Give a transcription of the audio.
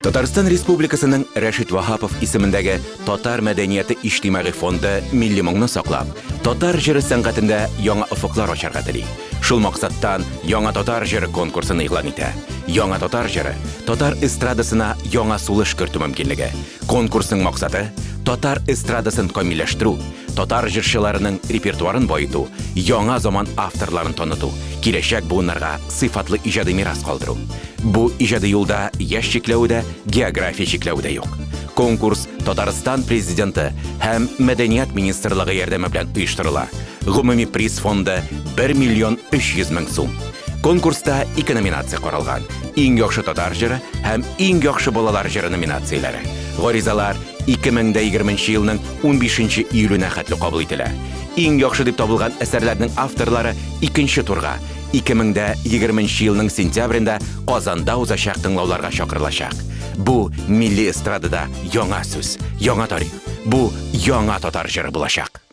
Татарстан Республикасының Рәшит Вахапов исемендәге Татар мәдәнияте иҗтимагый фонды милли моңны саклап, татар җыры сәнгатендә яңа офыклар ачарга тели. Шул максаттан яңа татар җыры конкурсын игълан итә. Яңа татар җыры татар эстрадасына яңа сулыш кертү мөмкинлеге. Конкурсның максаты татар эстрадасын камилләштерү, татар җырчыларының репертуарын байыту, яңа заман авторларын таныту, киләчәк буыннарга сыйфатлы иҗади мирас калдыру. Бу иҗади юлда яшь чикләүдә, география чикләүдә юк. Конкурс Татарстан президенты һәм Мәдәният министрлыгы ярдәме белән оештырыла. Гомуми приз фонды 1 миллион 300 мең сум. Конкурста 2 номинация каралган: иң яхшы татар җыры һәм иң яхшы балалар җыры номинацияләре. Гаризалар 2020 елның 15 июленә хәтле кабул ителә. Иң яхшы дип табылган әсәрләрнең авторлары икенче турга 2020 елның сентябрендә Казанда узачак тыңлауларга чакырылачак. Бу милли эстрадада яңа сүз, яңа тарих. Бу яңа татар җыры булачак.